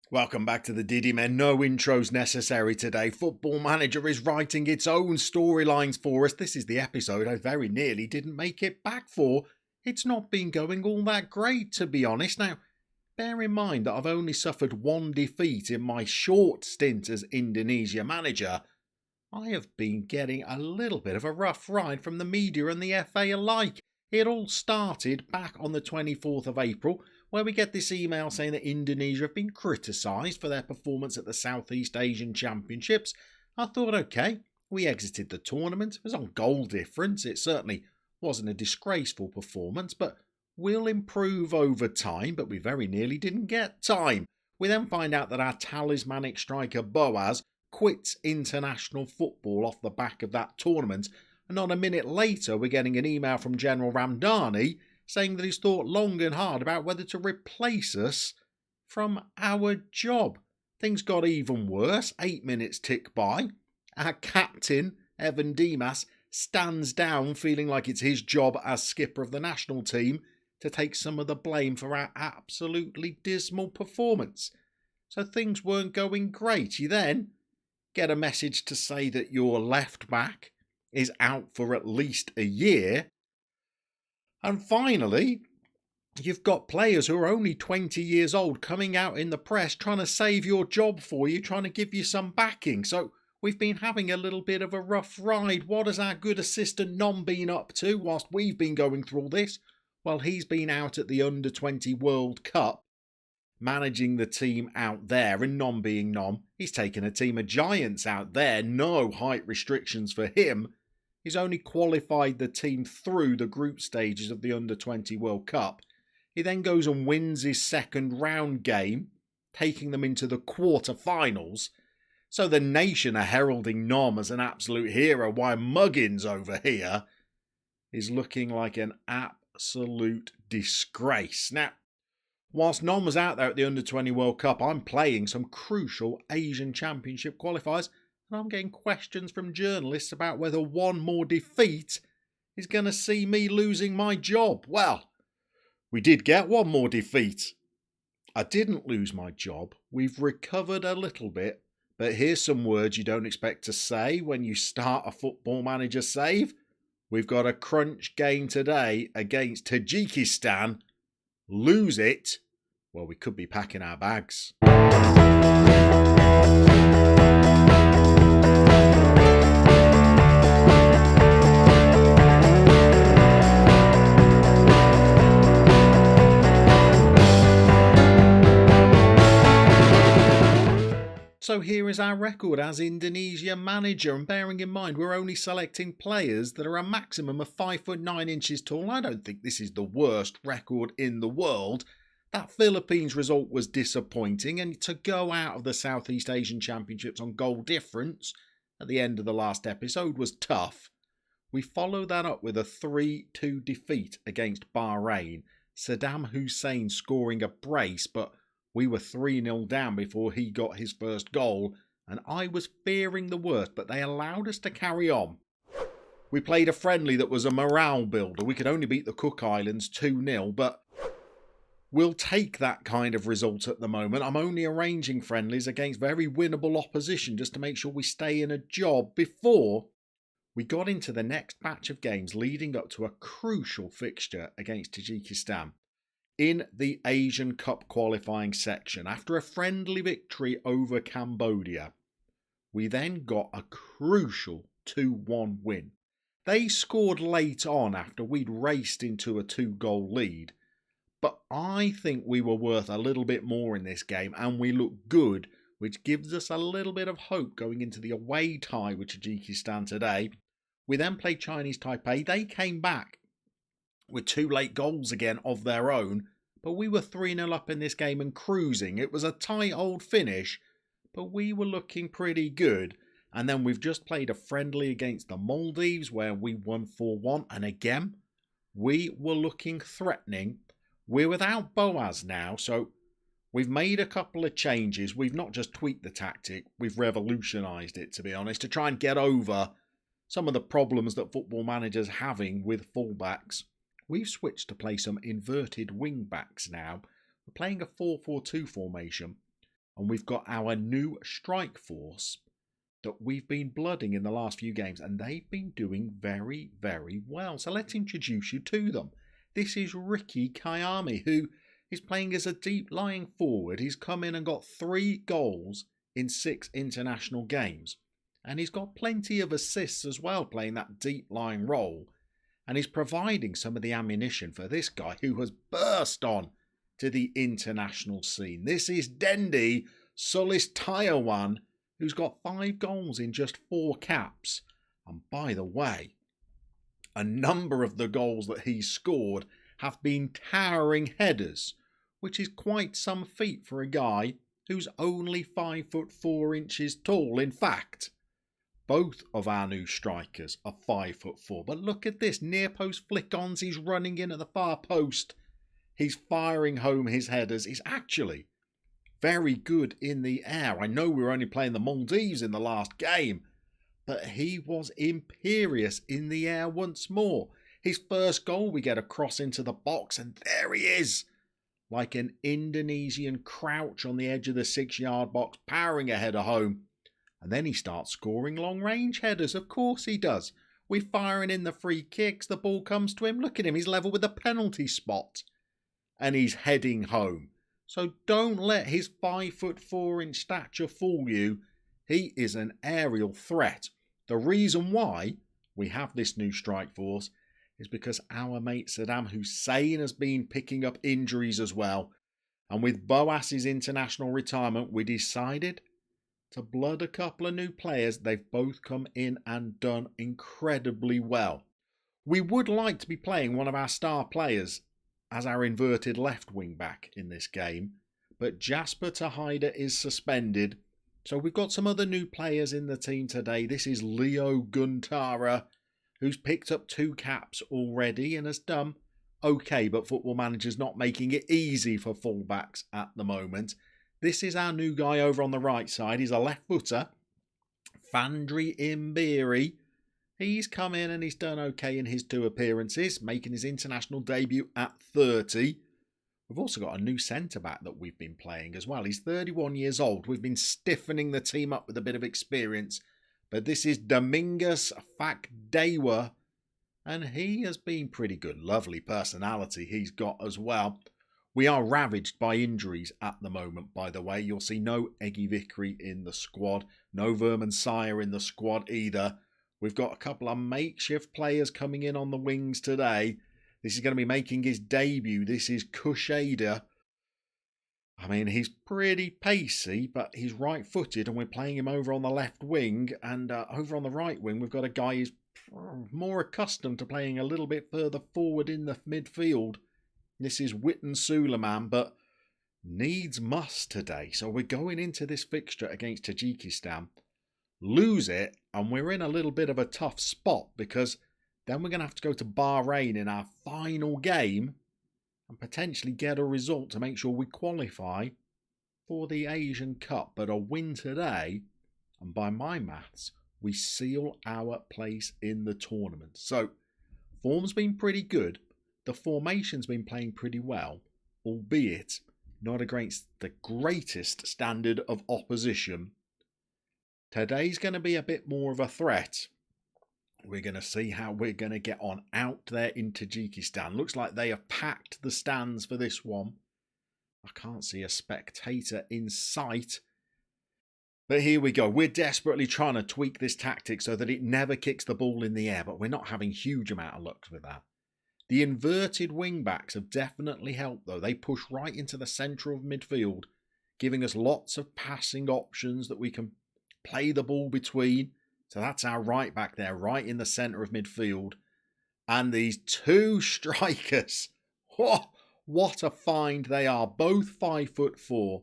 Welcome back to the Diddy Men. No intros necessary today. Football Manager is writing its own storylines for us. This is the episode I very nearly didn't make it back for. It's not been going all that great, to be honest. Now, bear in mind that I've only suffered one defeat in my short stint as Indonesia manager. I have been getting a little bit of a rough ride from the media and the FA alike. It all started back on the 24th of April, where we get this email saying that Indonesia have been criticised for their performance at the Southeast Asian Championships. I thought, okay, we exited the tournament. It was on goal difference. It certainly wasn't a disgraceful performance, but we'll improve over time, but we very nearly didn't get time. We then find out that our talismanic striker Boaz quits international football off the back of that tournament, and not a minute later we're getting an email from General Ramdani saying that he's thought long and hard about whether to replace us from our job. Things got even worse. 8 minutes tick by. Our captain, Evan Dimas, stands down feeling like it's his job as skipper of the national team to take some of the blame for our absolutely dismal performance. So things weren't going great. You then get a message to say that your left back is out for at least a year. And finally, you've got players who are only 20 years old coming out in the press trying to save your job for you, trying to give you some backing. So we've been having a little bit of a rough ride. What has our good assistant Nom been up to whilst we've been going through all this? Well, he's been out at the Under-20 World Cup, managing the team out there, and Nom being Nom, he's taken a team of giants out there. No height restrictions for him. He's only qualified the team through the group stages of the Under-20 World Cup. He then goes and wins his second round game, taking them into the quarter-finals. So the nation are heralding Nom as an absolute hero, while Muggins over here is looking like an absolute disgrace. Now, whilst Nom was out there at the Under-20 World Cup, I'm playing some crucial Asian Championship qualifiers, and I'm getting questions from journalists about whether one more defeat is going to see me losing my job. Well, we did get one more defeat. I didn't lose my job. We've recovered a little bit, but here's some words you don't expect to say when you start a Football Manager save. We've got a crunch game today against Tajikistan. Lose it, well, we could be packing our bags. So here is our record as Indonesia manager, and bearing in mind we're only selecting players that are a maximum of 5'9" tall. I don't think this is the worst record in the world. That Philippines result was disappointing, and to go out of the Southeast Asian Championships on goal difference at the end of the last episode was tough. We follow that up with a 3-2 defeat against Bahrain. Saddam Hussein scoring a brace, but we were 3-0 down before he got his first goal, and I was fearing the worst, but they allowed us to carry on. We played a friendly that was a morale builder. We could only beat the Cook Islands 2-0, but we'll take that kind of result at the moment. I'm only arranging friendlies against very winnable opposition just to make sure we stay in a job before we got into the next batch of games leading up to a crucial fixture against Tajikistan in the Asian Cup qualifying section. After a friendly victory over Cambodia, we then got a crucial 2-1 win. They scored late on after we'd raced into a 2-goal lead, but I think we were worth a little bit more in this game, and we look good, which gives us a little bit of hope going into the away tie with Tajikistan today. We then played Chinese Taipei. They came back with 2 late goals again of their own, but we were 3-0 up in this game and cruising. It was a tight old finish, but we were looking pretty good. And then we've just played a friendly against the Maldives where we won 4-1, and again, we were looking threatening. We're without Boaz now, so we've made a couple of changes. We've not just tweaked the tactic, we've revolutionised it, to be honest, to try and get over some of the problems that Football Manager's having with fullbacks. We've switched to play some inverted wing backs now. We're playing a 4-4-2 formation. And we've got our new strike force that we've been blooding in the last few games, and they've been doing very, very well. So let's introduce you to them. This is Ricky Kayami, who is playing as a deep lying forward. He's come in and got 3 goals in 6 international games. And he's got plenty of assists as well, playing that deep lying role. And he's providing some of the ammunition for this guy who has burst on to the international scene. This is Dendi Sulistiawan, who's got 5 goals in just 4 caps. And by the way, a number of the goals that he's scored have been towering headers, which is quite some feat for a guy who's only 5'4" tall. In fact, both of our new strikers are 5'4". But look at this, near post flick-ons, he's running in at the far post. He's firing home his headers. He's actually very good in the air. I know we were only playing the Maldives in the last game, but he was imperious in the air once more. His first goal, we get a cross into the box, and there he is, like an Indonesian crouch on the edge of the 6-yard box, powering a header home. And then he starts scoring long-range headers. Of course he does. We're firing in the free kicks. The ball comes to him. Look at him. He's level with the penalty spot. And he's heading home. So don't let his 5'4" stature fool you. He is an aerial threat. The reason why we have this new strike force is because our mate Saddam Hussein has been picking up injuries as well. And with Boas's international retirement, we decided to blood a couple of new players. They've both come in and done incredibly well. We would like to be playing one of our star players as our inverted left wing back in this game, but Jasper Tejeda is suspended. So we've got some other new players in the team today. This is Leo Guntara, who's picked up 2 caps already and has done okay, but Football Manager's not making it easy for fullbacks at the moment. This is our new guy over on the right side. He's a left footer, Fandri Imbiri. He's come in and he's done okay in his 2 appearances, making his international debut at 30. We've also got a new centre-back that we've been playing as well. He's 31 years old. We've been stiffening the team up with a bit of experience. But this is Dominguez Fakdewa, and he has been pretty good. Lovely personality he's got as well. We are ravaged by injuries at the moment, by the way. You'll see no Eggy Vickery in the squad. No Verman Sire in the squad either. We've got a couple of makeshift players coming in on the wings today. This is going to be making his debut. This is Kushada. I mean, he's pretty pacey, but he's right-footed, and we're playing him over on the left wing. And over on the right wing, we've got a guy who's more accustomed to playing a little bit further forward in the midfield. This is Witten Suleiman, but needs must today. So we're going into this fixture against Tajikistan, lose it, and we're in a little bit of a tough spot, because then we're going to have to go to Bahrain in our final game and potentially get a result to make sure we qualify for the Asian Cup. But a win today, and by my maths, we seal our place in the tournament. So form's been pretty good. The formation's been playing pretty well, albeit not against the greatest standard of opposition. Today's going to be a bit more of a threat. We're going to see how we're going to get on out there in Tajikistan. Looks like they have packed the stands for this one. I can't see a spectator in sight. But here we go. We're desperately trying to tweak this tactic so that it never kicks the ball in the air, but we're not having huge amount of luck with that. The inverted wing-backs have definitely helped, though. They push right into the centre of midfield, giving us lots of passing options that we can play the ball between. So that's our right back there, right in the centre of midfield. And these 2 strikers, oh, what a find they are. Both 5'4".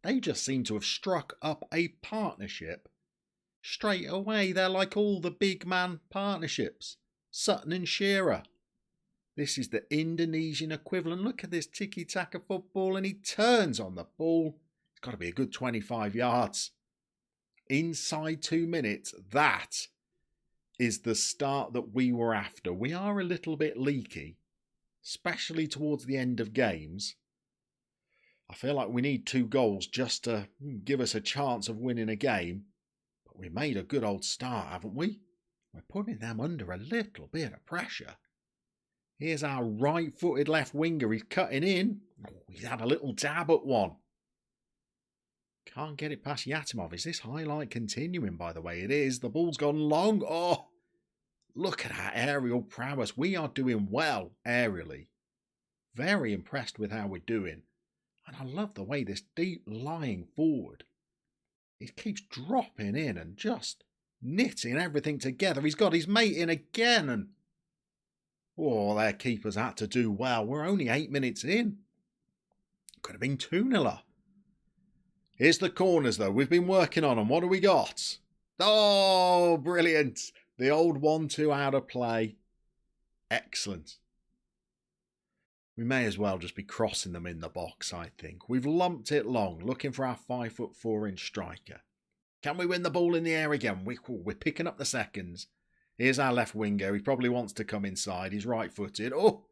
They just seem to have struck up a partnership straight away. They're like all the big man partnerships. Sutton and Shearer. This is the Indonesian equivalent. Look at this tiki-taka football, and he turns on the ball. It's got to be a good 25 yards. Inside 2 minutes, that is the start that we were after. We are a little bit leaky, especially towards the end of games. I feel like we need 2 goals just to give us a chance of winning a game. But we made a good old start, haven't we? We're putting them under a little bit of pressure. Here's our right-footed left winger. He's cutting in. Oh, he's had a little dab at one. Can't get it past Yatimov. Is this highlight continuing, by the way? It is. The ball's gone long. Oh, look at our aerial prowess. We are doing well aerially. Very impressed with how we're doing. And I love the way this deep lying forward, it keeps dropping in and just knitting everything together. He's got his mate in again, and oh, their keepers had to do well. We're only 8 minutes in. Could have been 2-0 up. Here's the corners, though. We've been working on them. What do we got? Oh, brilliant. The old 1-2 out of play. Excellent. We may as well just be crossing them in the box, I think. We've lumped it long, looking for our 5'4" striker. Can we win the ball in the air again? We're picking up the seconds. Here's our left winger. He probably wants to come inside. He's right-footed. Oh,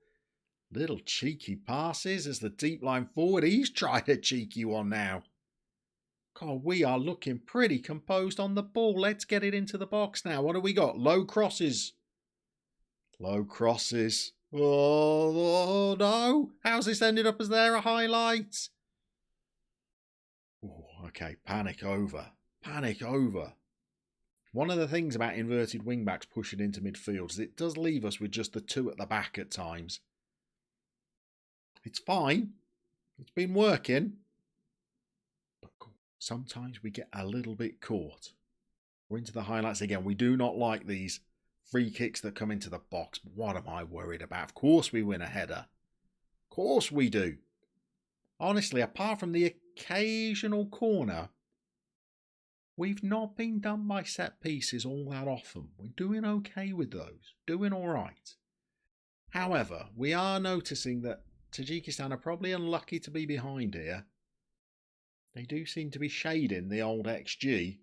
little cheeky passes as the deep line forward. He's tried a cheeky one now. God, we are looking pretty composed on the ball. Let's get it into the box now. What do we got? Low crosses. Low crosses. Oh, no. How's this ended up as their highlights? Oh, okay, panic over. Panic over. One of the things about inverted wing-backs pushing into midfield is it does leave us with just the 2 at the back at times. It's fine. It's been working. But sometimes we get a little bit caught. We're into the highlights again. We do not like these free kicks that come into the box. But what am I worried about? Of course we win a header. Of course we do. Honestly, apart from the occasional corner, we've not been done by set pieces all that often. We're doing okay with those. Doing all right. However, we are noticing that Tajikistan are probably unlucky to be behind here. They do seem to be shading the old XG.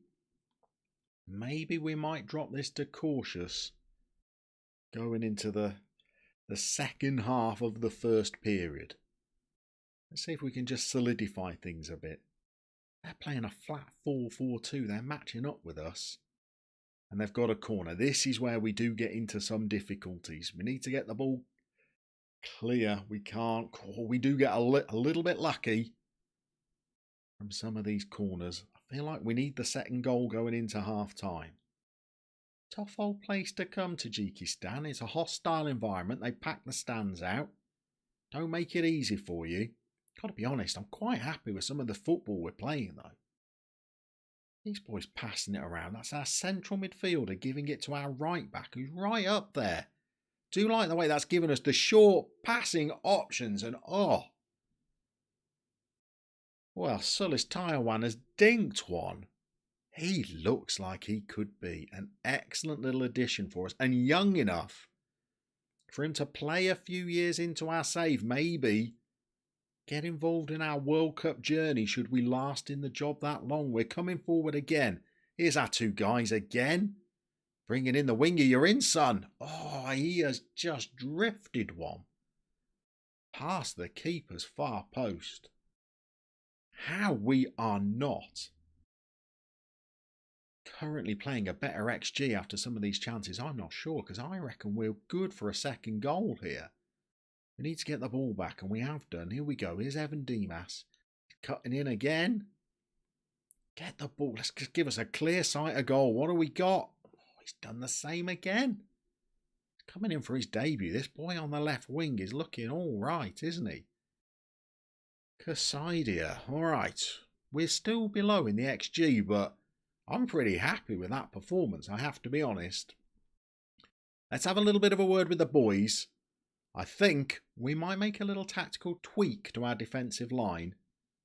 Maybe we might drop this to cautious going into the second half of the first period. Let's see if we can just solidify things a bit. They're playing a flat 4-4-2. They're matching up with us. And they've got a corner. This is where we do get into some difficulties. We need to get the ball clear. We can't. We do get a little bit lucky from some of these corners. I feel like we need the second goal going into half-time. Tough old place to come, Tajikistan. It's a hostile environment. They pack the stands out. Don't make it easy for you. Got to be honest, I'm quite happy with some of the football we're playing, though. These boys passing it around. That's our central midfielder giving it to our right back, who's right up there. Do like the way that's given us the short passing options, and oh. Well, Sulis Taiwan has dinked one. He looks like he could be an excellent little addition for us, and young enough for him to play a few years into our save, maybe get involved in our World Cup journey should we last in the job that long. We're coming forward again. Here's our 2 guys again. Bringing in the winger. You're in, son. Oh, he has just drifted one past the keeper's far post. How we are not currently playing a better XG after some of these chances, I'm not sure, because I reckon we're good for a second goal here. We need to get the ball back, and we have done. Here we go. Here's Evan Dimas. Cutting in again. Get the ball. Let's just give us a clear sight of goal. What have we got? Oh, he's done the same again. He's coming in for his debut. This boy on the left wing is looking all right, isn't he? Kasaidia. All right. We're still below in the XG, but I'm pretty happy with that performance, I have to be honest. Let's have a little bit of a word with the boys. I think we might make a little tactical tweak to our defensive line,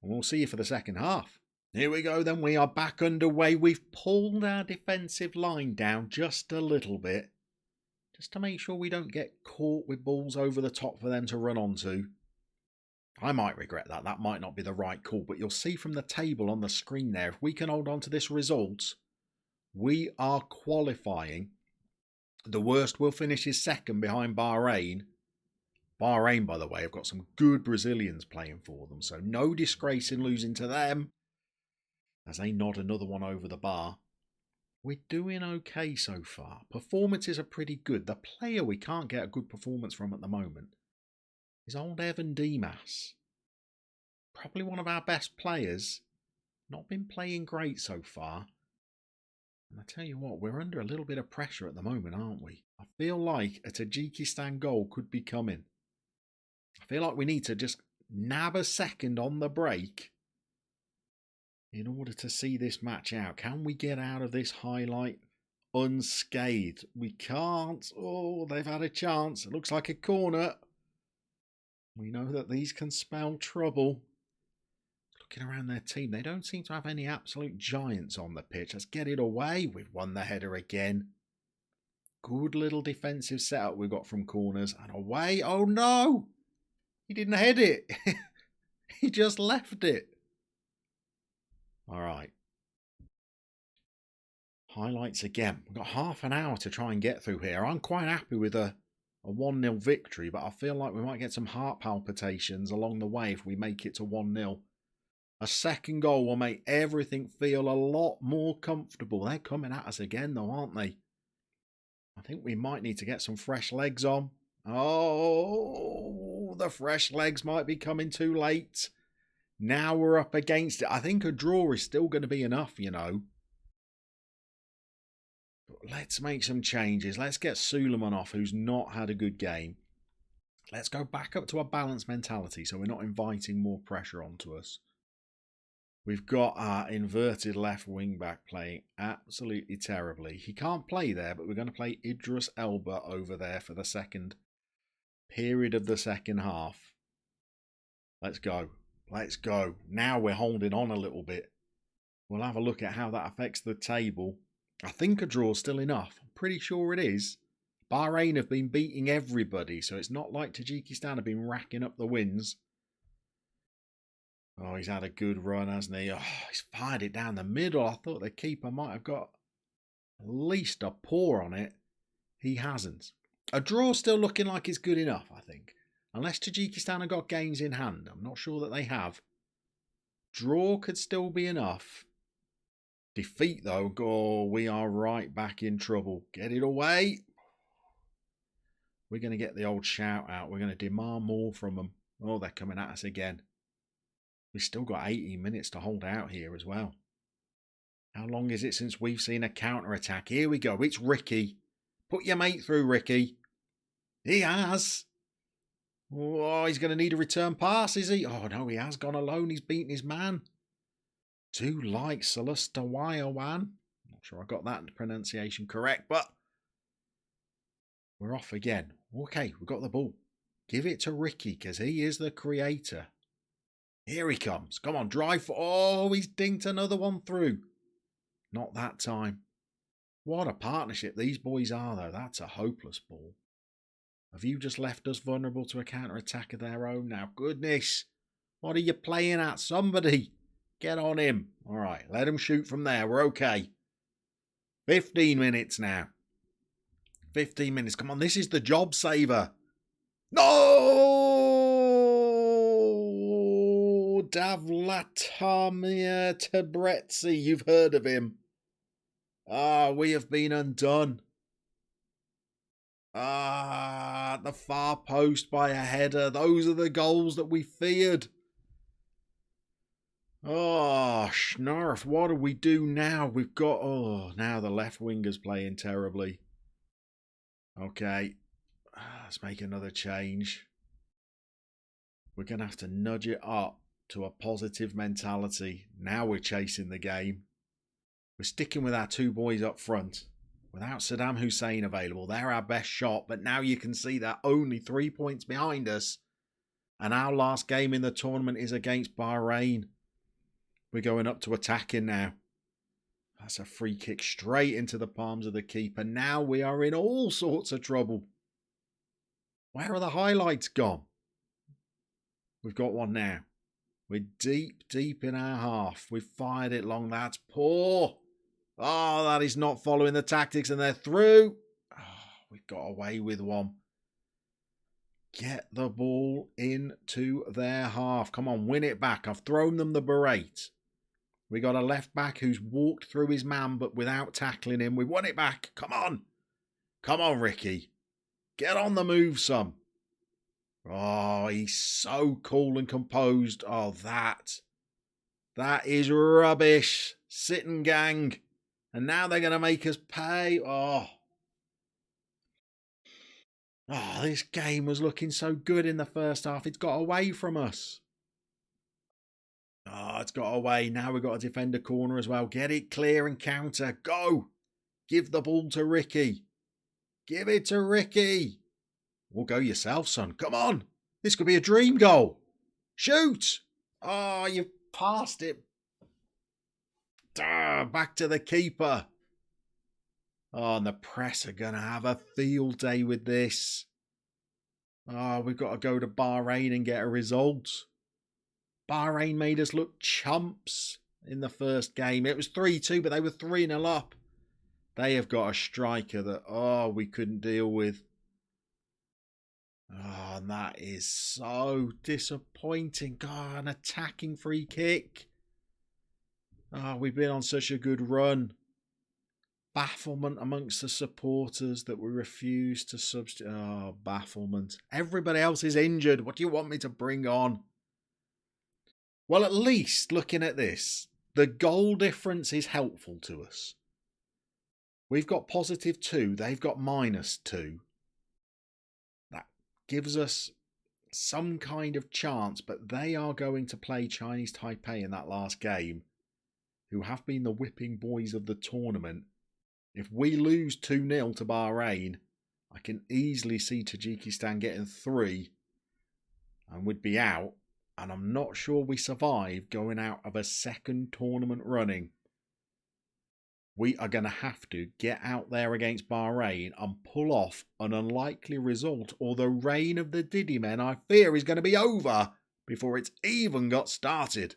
and we'll see you for the second half. Here we go then, we are back underway. We've pulled our defensive line down just a little bit, just to make sure we don't get caught with balls over the top for them to run onto. I might regret that. That might not be the right call, but you'll see from the table on the screen there, if we can hold on to this result, we are qualifying. The worst will finish is second behind Bahrain. Bahrain, by the way, have got some good Brazilians playing for them, so no disgrace in losing to them. As they nod another one over the bar. We're doing okay so far. Performances are pretty good. The player we can't get a good performance from at the moment is old Evan Dimas. Probably one of our best players. Not been playing great so far. And I tell you what, we're under a little bit of pressure at the moment, aren't we? I feel like a Tajikistan goal could be coming. I feel like we need to just nab a second on the break in order to see this match out. Can we get out of this highlight unscathed? We can't. Oh, they've had a chance. It looks like a corner. We know that these can spell trouble. Looking around their team, they don't seem to have any absolute giants on the pitch. Let's get it away. We've won the header again. Good little defensive setup we've got from corners. And away. Oh no! He didn't head it. He just left it. All right. Highlights again. We've got half an hour to try and get through here. I'm quite happy with a 1-0 victory, but I feel like we might get some heart palpitations along the way if we make it to 1-0. A second goal will make everything feel a lot more comfortable. They're coming at us again though, aren't they? I think we might need to get some fresh legs on. Oh, the fresh legs might be coming too late. Now we're up against it. I think a draw is still going to be enough, you know. But let's make some changes. Let's get Suleiman off, who's not had a good game. Let's go back up to a balanced mentality so we're not inviting more pressure onto us. We've got our inverted left wing back playing absolutely terribly. He can't play there, but we're going to play Idris Elba over there for the second period of the second half. Let's go. Let's go. Now we're holding on a little bit. We'll have a look at how that affects the table. I think a draw's still enough. I'm pretty sure it is. Bahrain have been beating everybody, so it's not like Tajikistan have been racking up the wins. Oh, he's had a good run, hasn't he? Oh, he's fired it down the middle. I thought the keeper might have got at least a paw on it. He hasn't. A draw's still looking like it's good enough, I think. Unless Tajikistan have got games in hand. I'm not sure that they have. Draw could still be enough. Defeat, though. Oh, we are right back in trouble. Get it away. We're going to get the old shout out. We're going to demand more from them. Oh, they're coming at us again. We've still got 18 minutes to hold out here as well. How long is it since we've seen a counter-attack? Here we go. It's Ricky. Put your mate through, Ricky. He has. Oh, he's going to need a return pass, is he? Oh, no, he has gone alone. He's beaten his man. Do like Salastawayawan. Not sure I got that pronunciation correct, but we're off again. Okay, we've got the ball. Give it to Ricky because he is the creator. Here he comes. Come on, drive for... Oh, he's dinked another one through. Not that time. What a partnership these boys are, though. That's a hopeless ball. Have you just left us vulnerable to a counter-attack of their own now? Goodness. What are you playing at? Somebody. Get on him. All right, let him shoot from there. We're okay. 15 minutes now. 15 minutes. Come on, this is the job saver. No! Davlatamir Tabretzi. You've heard of him. We have been undone. The far post by a header. Those are the goals that we feared. Oh, Schnarf, what do we do now? We've got... Oh, now the left winger's playing terribly. Okay. Let's make another change. We're going to have to nudge it up to a positive mentality. Now we're chasing the game. We're sticking with our two boys up front. Without Saddam Hussein available, they're our best shot. But now you can see they're only 3 points behind us. And our last game in the tournament is against Bahrain. We're going up to attacking now. That's a free kick straight into the palms of the keeper. Now we are in all sorts of trouble. Where are the highlights gone? We've got one now. We're deep, deep in our half. We've fired it long. That's poor. Oh, that is not following the tactics and they're through. Oh, we've got away with one. Get the ball into their half. Come on, win it back. I've thrown them the berate. We got a left back who's walked through his man but without tackling him. We won it back. Come on. Come on, Ricky. Get on the move, son. Oh, he's so cool and composed. Oh, that is rubbish. Sitting gang. And now they're going to make us pay. Oh, this game was looking so good in the first half. It's got away from us. Oh, it's got away. Now we've got to defend a corner as well. Get it clear and counter. Go. Give the ball to Ricky. Give it to Ricky. Well, go yourself, son. Come on. This could be a dream goal. Shoot. Oh, you've passed it. Back to the keeper. Oh, and the press are going to have a field day with this. Oh, we've got to go to Bahrain and get a result. Bahrain made us look chumps in the first game. It was 3-2, but they were 3-0 up. They have got a striker that, we couldn't deal with. Oh, and that is so disappointing. God, an attacking free kick. Oh, we've been on such a good run. Bafflement amongst the supporters that we refuse to substitute. Oh, bafflement. Everybody else is injured. What do you want me to bring on? Well, at least looking at this, the goal difference is helpful to us. We've got +2. They've got -2. That gives us some kind of chance, but they are going to play Chinese Taipei in that last game, who have been the whipping boys of the tournament. If we lose 2-0 to Bahrain, I can easily see Tajikistan getting 3 and we'd be out. And I'm not sure we survive going out of a second tournament running. We are going to have to get out there against Bahrain and pull off an unlikely result, or the reign of the Diddy Men, I fear, is going to be over before it's even got started.